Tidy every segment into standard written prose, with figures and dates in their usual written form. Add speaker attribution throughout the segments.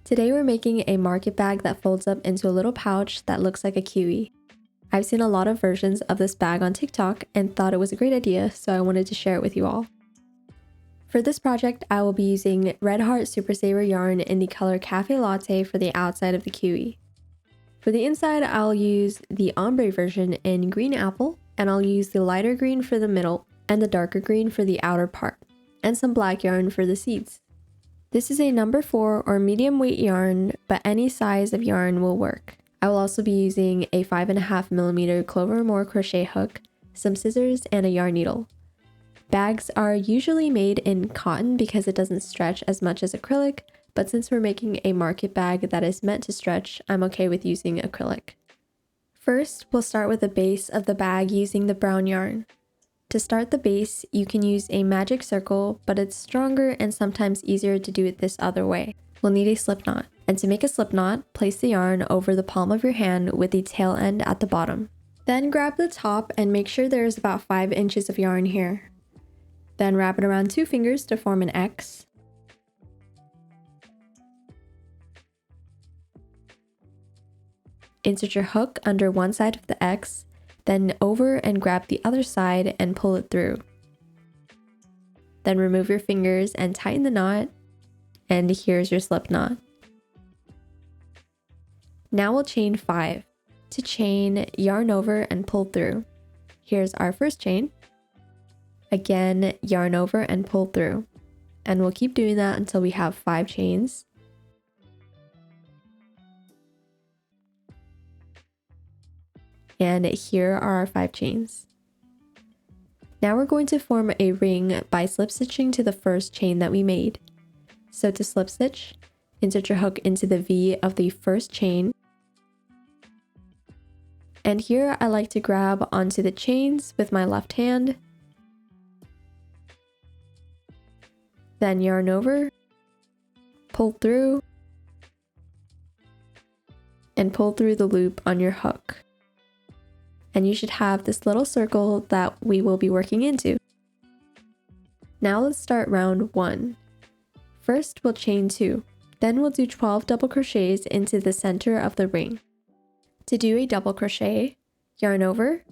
Speaker 1: Today we're making a market bag that folds up into a little pouch that looks like a kiwi. I've seen a lot of versions of this bag on TikTok and thought it was a great idea, so I wanted to share it with you all. For this project, I will be using Red Heart Super Saver yarn in the color Cafe Latte for the outside of the kiwi. For the inside, I'll use the Ombre version in Green Apple, and I'll use the lighter green for the middle and the darker green for the outer part, and some black yarn for the seeds. This is a number 4 or medium weight yarn, but any size of yarn will work. I will also be using a 5.5mm Clover Moore crochet hook, some scissors, and a yarn needle. Bags are usually made in cotton because it doesn't stretch as much as acrylic, but since we're making a market bag that is meant to stretch, I'm okay with using acrylic. First, we'll start with the base of the bag using the brown yarn. To start the base, you can use a magic circle, but it's stronger and sometimes easier to do it this other way. We'll need a slip knot. And to make a slip knot, place the yarn over the palm of your hand with the tail end at the bottom. Then grab the top and make sure there is about 5 inches of yarn here. Then wrap it around 2 fingers to form an X. Insert your hook under one side of the X, then over and grab the other side and pull it through. Then remove your fingers and tighten the knot, and here's your slip knot. Now we'll chain 5. To chain, yarn over and pull through. Here's our first chain. Again, yarn over and pull through. And we'll keep doing that until we have 5 chains. And here are our 5 chains. Now we're going to form a ring by slip stitching to the first chain that we made. So to slip stitch, insert your hook into the V of the first chain. And here I like to grab onto the chains with my left hand. Then yarn over, pull through, and pull through the loop on your hook. And you should have this little circle that we will be working into. Now let's start round 1. First, we'll chain 2. Then we'll do 12 double crochets into the center of the ring. To do a double crochet, yarn over,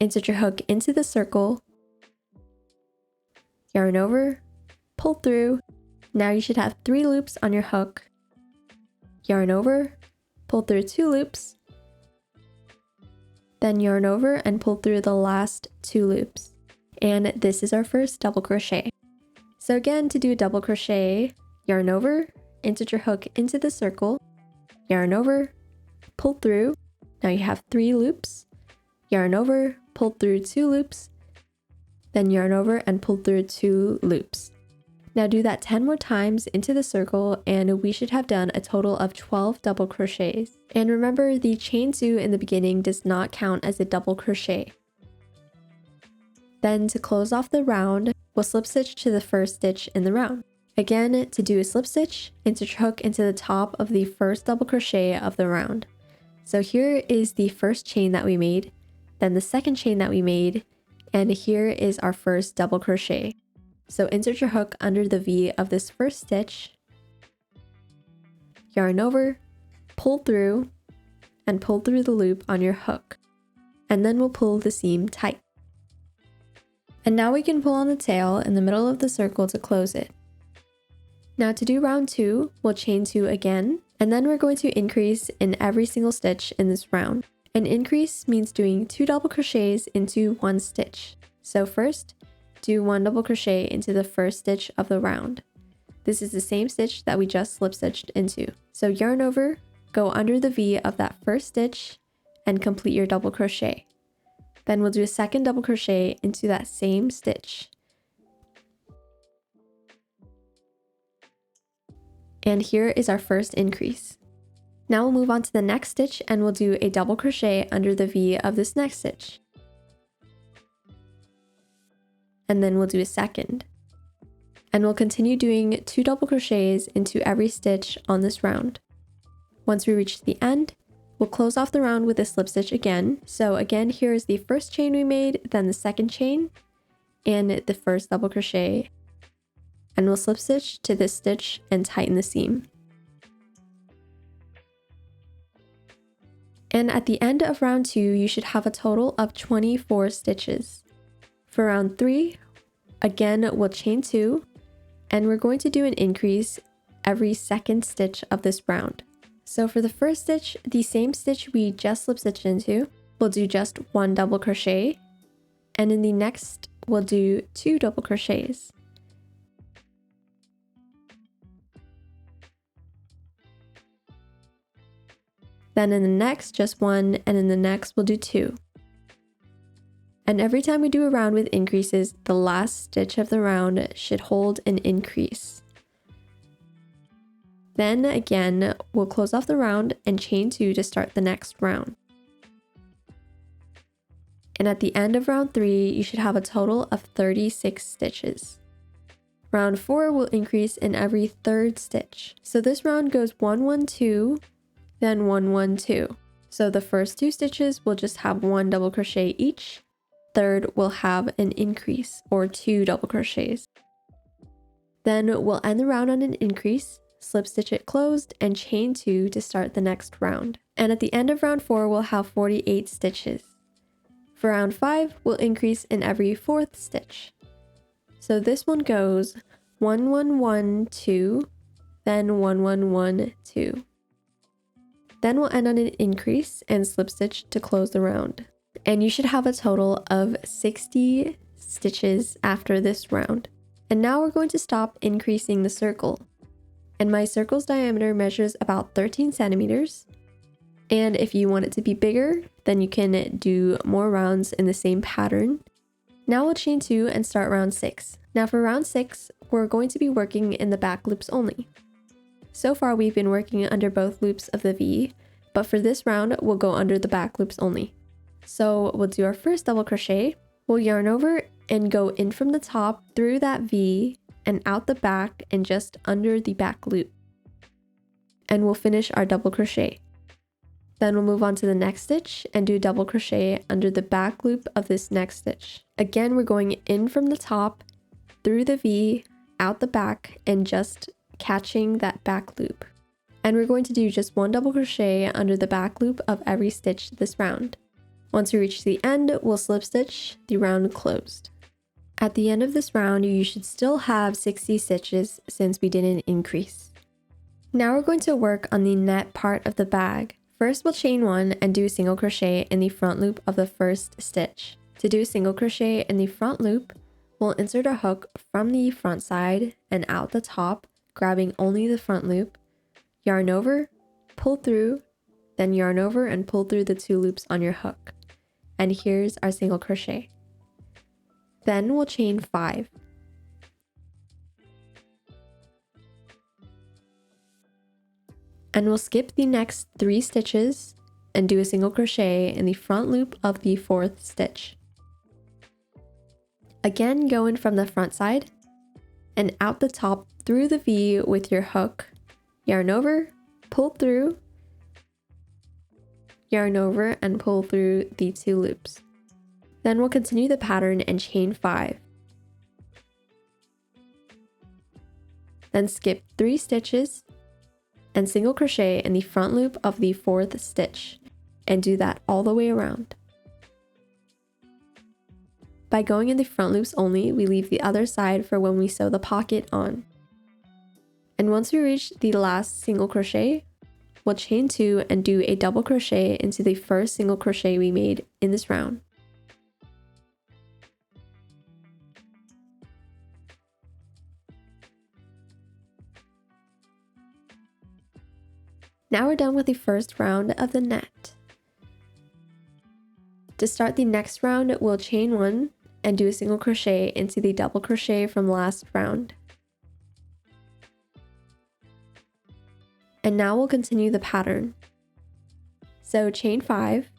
Speaker 1: insert your hook into the circle, yarn over, pull through. Now you should have 3 loops on your hook, yarn over, pull through 2 loops, then yarn over and pull through the last 2 loops. And this is our first double crochet. So again, to do a double crochet, yarn over, insert your hook into the circle, yarn over, pull through. Now you have 3 loops, yarn over, pull through 2 loops, then yarn over and pull through 2 loops. Now do that 10 more times into the circle and we should have done a total of 12 double crochets. And remember, the chain 2 in the beginning does not count as a double crochet. Then to close off the round, we'll slip stitch to the first stitch in the round. Again, to do a slip stitch, insert your hook into the top of the first double crochet of the round. So here is the first chain that we made, then the second chain that we made, and here is our first double crochet. So insert your hook under the V of this first stitch, yarn over, pull through, and pull through the loop on your hook. And then we'll pull the seam tight. And now we can pull on the tail in the middle of the circle to close it. Now to do round 2, we'll chain 2 again, and then we're going to increase in every single stitch in this round. An increase means doing 2 double crochets into 1 stitch. So first, do 1 double crochet into the first stitch of the round. This is the same stitch that we just slip stitched into. So yarn over, go under the V of that first stitch, and complete your double crochet. Then we'll do a second double crochet into that same stitch. And here is our first increase. Now we'll move on to the next stitch and we'll do a double crochet under the V of this next stitch. And then we'll do a second. And we'll continue doing 2 double crochets into every stitch on this round. Once we reach the end, we'll close off the round with a slip stitch again. So again, here is the first chain we made, then the second chain, and the first double crochet. And we'll slip stitch to this stitch and tighten the seam. And at the end of round 2, you should have a total of 24 stitches. For round 3, again, we'll chain 2, and we're going to do an increase every second stitch of this round. So for the first stitch, the same stitch we just slip stitched into, we'll do just 1 double crochet, and in the next, we'll do 2 double crochets. Then in the next, just 1, and in the next, we'll do 2. And every time we do a round with increases, the last stitch of the round should hold an increase. Then again, we'll close off the round and chain 2 to start the next round. And at the end of round 3, you should have a total of 36 stitches. Round 4 will increase in every third stitch. So this round goes 1, 1, 2, then 1, 1, 2. So the first 2 stitches will just have 1 double crochet each. Third will have an increase, or 2 double crochets. Then we'll end the round on an increase, slip stitch it closed, and chain 2 to start the next round. And at the end of round 4, we'll have 48 stitches. For round 5, we'll increase in every fourth stitch. So this one goes 1, 1, 1, 2, then 1, 1, 1, 2. Then we'll end on an increase and slip stitch to close the round. And you should have a total of 60 stitches after this round. And now we're going to stop increasing the circle. And my circle's diameter measures about 13 centimeters. And if you want it to be bigger, then you can do more rounds in the same pattern. Now we'll chain 2 and start round 6. Now for round 6, we're going to be working in the back loops only. So far we've been working under both loops of the V, but for this round, we'll go under the back loops only. So we'll do our first double crochet, we'll yarn over and go in from the top through that V and out the back and just under the back loop. And we'll finish our double crochet. Then we'll move on to the next stitch and do double crochet under the back loop of this next stitch. Again, we're going in from the top, through the V, out the back, and just catching that back loop. And we're going to do just 1 double crochet under the back loop of every stitch this round. Once we reach the end, we'll slip stitch the round closed. At the end of this round, you should still have 60 stitches since we didn't increase. Now we're going to work on the net part of the bag. First, we'll chain 1 and do a single crochet in the front loop of the first stitch. To do a single crochet in the front loop, we'll insert a hook from the front side and out the top, grabbing only the front loop, yarn over, pull through, then yarn over and pull through the 2 loops on your hook. And here's our single crochet. Then we'll chain 5. And we'll skip the next 3 stitches and do a single crochet in the front loop of the 4th stitch. Again, go in from the front side and out the top through the V with your hook, yarn over, pull through, yarn over and pull through the 2 loops. Then we'll continue the pattern and chain 5. Then skip 3 stitches and single crochet in the front loop of the 4th stitch and do that all the way around. By going in the front loops only, we leave the other side for when we sew the pocket on. And once we reach the last single crochet, we'll chain 2 and do a double crochet into the first single crochet we made in this round. Now we're done with the first round of the net. To start the next round, we'll chain 1 and do a single crochet into the double crochet from last round. And now we'll continue the pattern. So chain 5,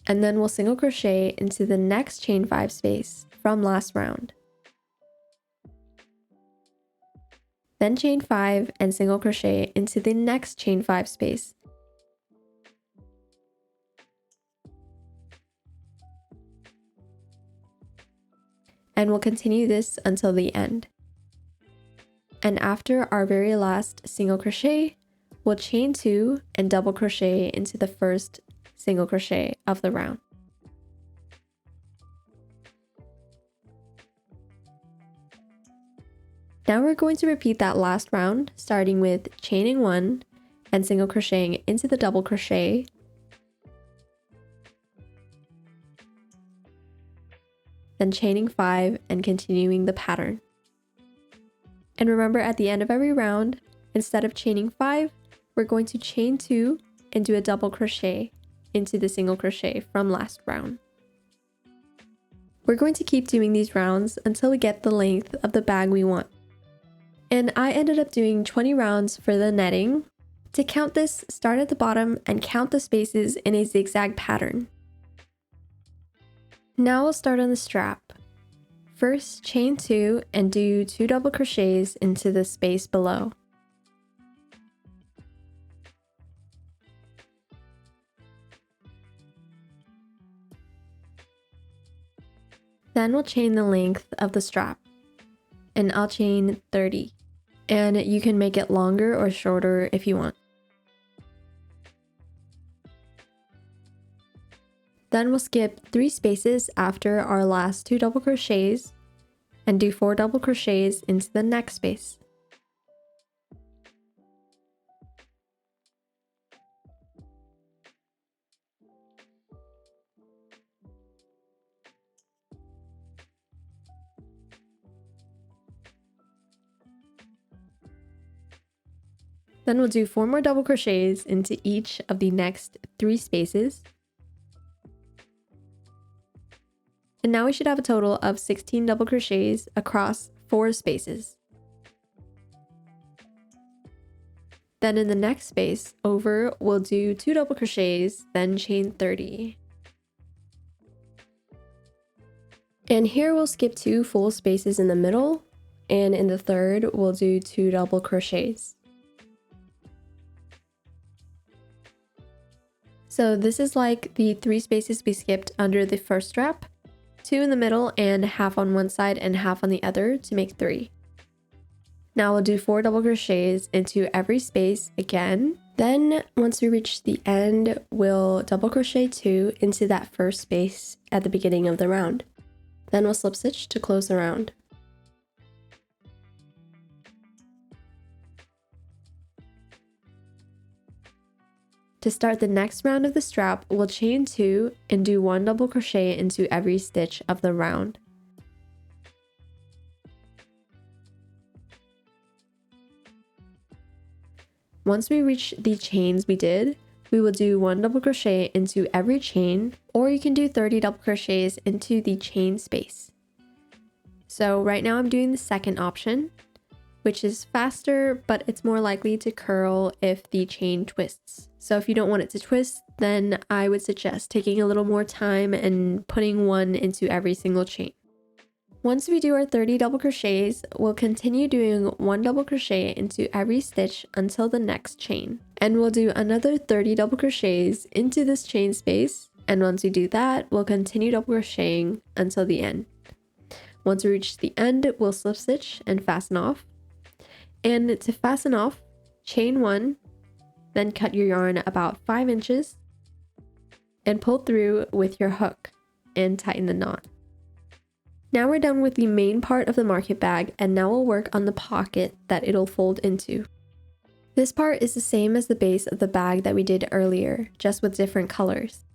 Speaker 1: and then we'll single crochet into the next chain 5 space from last round. Then chain 5 and single crochet into the next chain 5 space. And we'll continue this until the end. And after our very last single crochet, we'll chain 2 and double crochet into the first single crochet of the round. Now we're going to repeat that last round, starting with chaining 1 and single crocheting into the double crochet, then chaining 5 and continuing the pattern. And remember, at the end of every round, instead of chaining 5, we're going to chain 2 and do a double crochet into the single crochet from last round. We're going to keep doing these rounds until we get the length of the bag we want. And I ended up doing 20 rounds for the netting. To count this, start at the bottom and count the spaces in a zigzag pattern. Now we'll start on the strap. First, chain 2 and do 2 double crochets into the space below. Then we'll chain the length of the strap, and I'll chain 30. And you can make it longer or shorter if you want. Then we'll skip 3 spaces after our last 2 double crochets and do 4 double crochets into the next space. Then we'll do 4 more double crochets into each of the next 3 spaces. And now we should have a total of 16 double crochets across 4 spaces. Then in the next space over, we'll do 2 double crochets, then chain 30. And here we'll skip 2 full spaces in the middle, and in the third, we'll do 2 double crochets. So this is like the 3 spaces we skipped under the first strap, 2 in the middle and half on one side and half on the other to make 3. Now we'll do 4 double crochets into every space again. Then once we reach the end, we'll double crochet 2 into that first space at the beginning of the round. Then we'll slip stitch to close the round. To start the next round of the strap, we'll chain 2 and do 1 double crochet into every stitch of the round. Once we reach the chains we did, we will do 1 double crochet into every chain, or you can do 30 double crochets into the chain space. So right now I'm doing the second option, which is faster, but it's more likely to curl if the chain twists. So if you don't want it to twist, then I would suggest taking a little more time and putting 1 into every single chain. Once we do our 30 double crochets, we'll continue doing 1 double crochet into every stitch until the next chain. And we'll do another 30 double crochets into this chain space. And once we do that, we'll continue double crocheting until the end. Once we reach the end, we'll slip stitch and fasten off. And to fasten off, chain 1, then cut your yarn about 5 inches and pull through with your hook and tighten the knot. Now we're done with the main part of the market bag, and now we'll work on the pocket that it'll fold into. This part is the same as the base of the bag that we did earlier, just with different colors.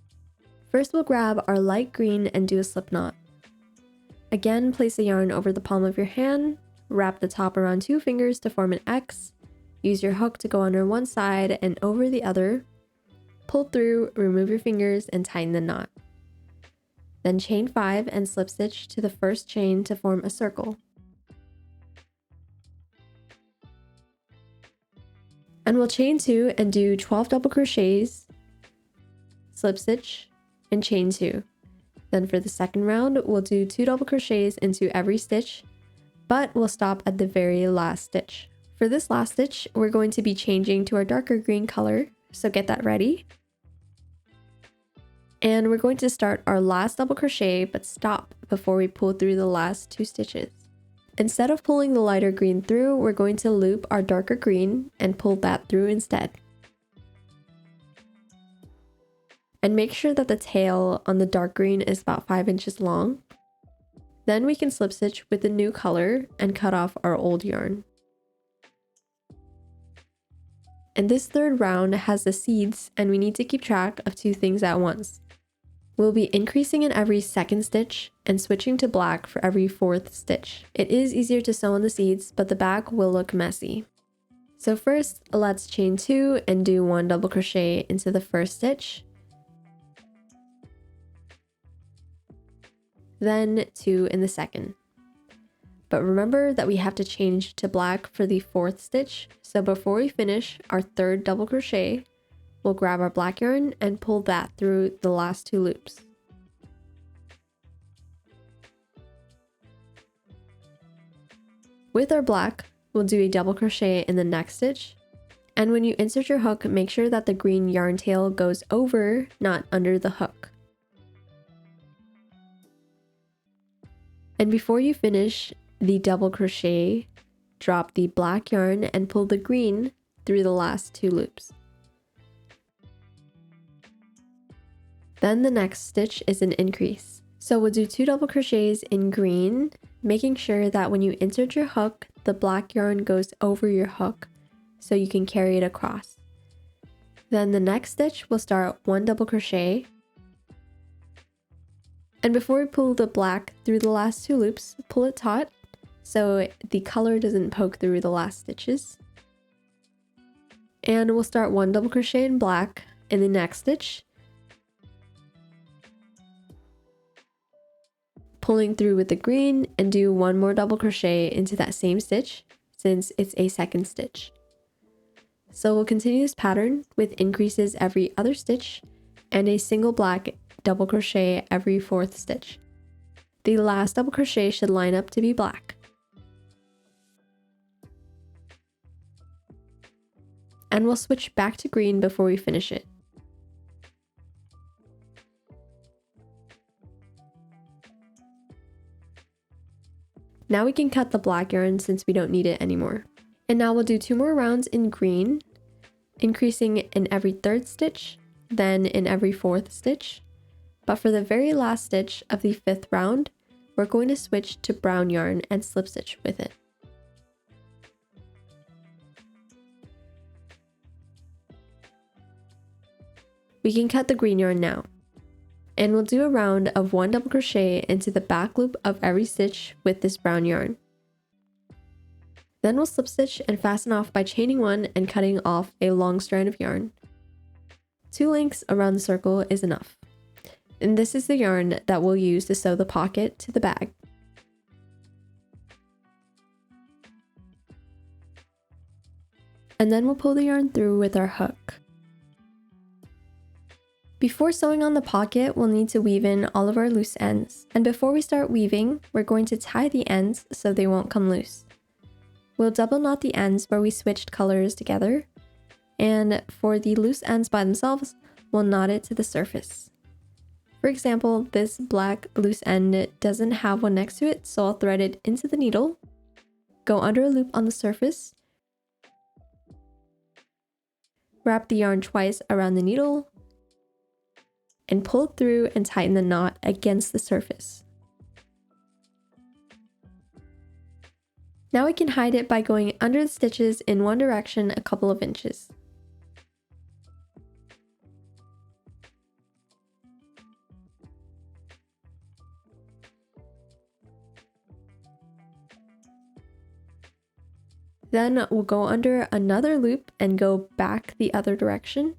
Speaker 1: First we'll grab our light green and do a slip knot. Again, place the yarn over the palm of your hand, wrap the top around 2 fingers to form an X, use your hook to go under one side and over the other, pull through, remove your fingers and tighten the knot. Then chain 5 and slip stitch to the first chain to form a circle. And we'll chain 2 and do 12 double crochets, slip stitch, and chain 2. Then for the second round, we'll do 2 double crochets into every stitch, but we'll stop at the very last stitch. For this last stitch, we're going to be changing to our darker green color, so get that ready. And we're going to start our last double crochet, but stop before we pull through the last 2 stitches. Instead of pulling the lighter green through, we're going to loop our darker green and pull that through instead. And make sure that the tail on the dark green is about 5 inches long. Then we can slip stitch with the new color and cut off our old yarn. And this third round has the seeds, and we need to keep track of 2 things at once. We'll be increasing in every second stitch and switching to black for every 4th stitch. It is easier to sew on the seeds, but the back will look messy. So first, let's chain 2 and do 1 double crochet into the first stitch. Then 2 in the second. But remember that we have to change to black for the 4th stitch, so before we finish our 3rd double crochet, we'll grab our black yarn and pull that through the last 2 loops. With our black, we'll do a double crochet in the next stitch, and when you insert your hook, make sure that the green yarn tail goes over, not under the hook. And before you finish the double crochet, drop the black yarn and pull the green through the last 2 loops. Then the next stitch is an increase. So we'll do 2 double crochets in green, making sure that when you insert your hook, the black yarn goes over your hook so you can carry it across. Then the next stitch, we'll start 1 double crochet. And before we pull the black through the last 2 loops, pull it taut so the color doesn't poke through the last stitches. And we'll start 1 double crochet in black in the next stitch, pulling through with the green, and do 1 more double crochet into that same stitch since it's a second stitch. So we'll continue this pattern with increases every other stitch and a single black double crochet every 4th stitch. The last double crochet should line up to be black. And we'll switch back to green before we finish it. Now we can cut the black yarn since we don't need it anymore. And now we'll do 2 more rounds in green, increasing in every 3rd stitch, then in every 4th stitch. But for the very last stitch of the 5th round, we're going to switch to brown yarn and slip stitch with it. We can cut the green yarn now. And we'll do a round of 1 double crochet into the back loop of every stitch with this brown yarn. Then we'll slip stitch and fasten off by chaining 1 and cutting off a long strand of yarn. 2 lengths around the circle is enough. And this is the yarn that we'll use to sew the pocket to the bag. And then we'll pull the yarn through with our hook. Before sewing on the pocket, we'll need to weave in all of our loose ends. And before we start weaving, we're going to tie the ends so they won't come loose. We'll double knot the ends where we switched colors together. And for the loose ends by themselves, we'll knot it to the surface. For example, this black loose end doesn't have one next to it, so I'll thread it into the needle, go under a loop on the surface, wrap the yarn twice around the needle, and pull it through and tighten the knot against the surface. Now we can hide it by going under the stitches in one direction a couple of inches. Then we'll go under another loop and go back the other direction.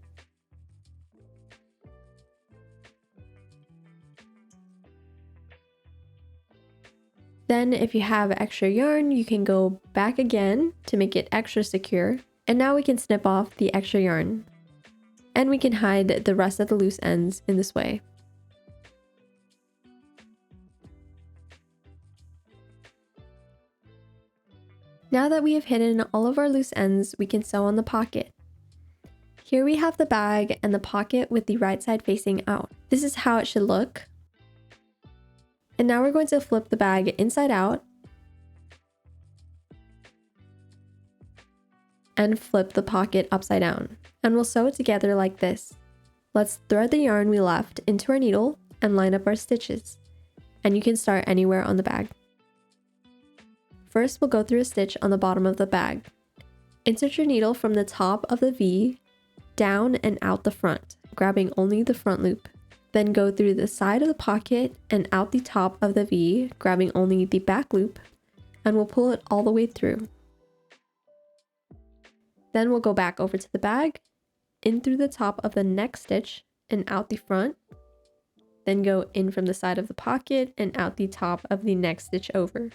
Speaker 1: Then if you have extra yarn, you can go back again to make it extra secure. And now we can snip off the extra yarn. And we can hide the rest of the loose ends in this way. Now that we have hidden all of our loose ends, we can sew on the pocket. Here we have the bag and the pocket with the right side facing out. This is how it should look. And now we're going to flip the bag inside out and flip the pocket upside down. And we'll sew it together like this. Let's thread the yarn we left into our needle and line up our stitches. And you can start anywhere on the bag. First, we'll go through a stitch on the bottom of the bag. Insert your needle from the top of the V, down and out the front, grabbing only the front loop. Then go through the side of the pocket and out the top of the V, grabbing only the back loop, and we'll pull it all the way through. Then we'll go back over to the bag, in through the top of the next stitch and out the front, then go in from the side of the pocket and out the top of the next stitch over.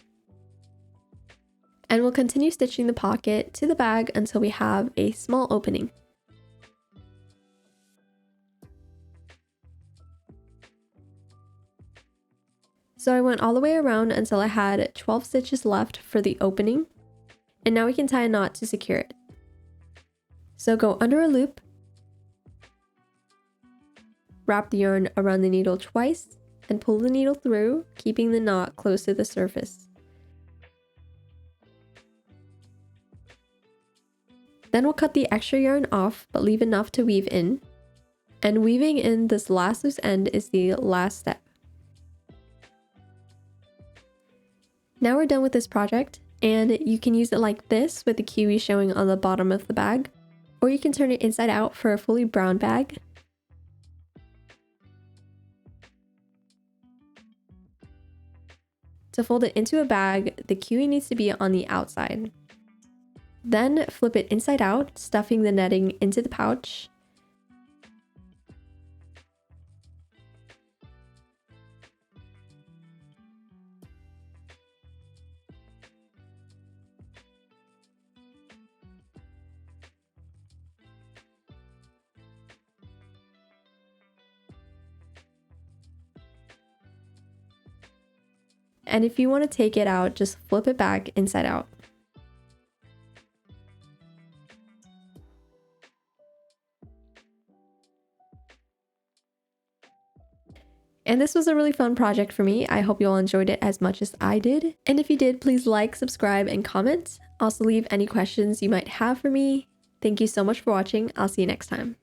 Speaker 1: And we'll continue stitching the pocket to the bag until we have a small opening. So I went all the way around until I had 12 stitches left for the opening, and now we can tie a knot to secure it. So go under a loop, wrap the yarn around the needle twice, and pull the needle through, keeping the knot close to the surface. Then we'll cut the extra yarn off, but leave enough to weave in. And weaving in this last loose end is the last step. Now we're done with this project, and you can use it like this with the kiwi showing on the bottom of the bag, or you can turn it inside out for a fully brown bag. To fold it into a bag, the kiwi needs to be on the outside. Then flip it inside out, stuffing the netting into the pouch. And if you want to take it out, just flip it back inside out. And this was a really fun project for me. I hope you all enjoyed it as much as I did. And if you did, please like, subscribe, and comment. Also leave any questions you might have for me. Thank you so much for watching. I'll see you next time.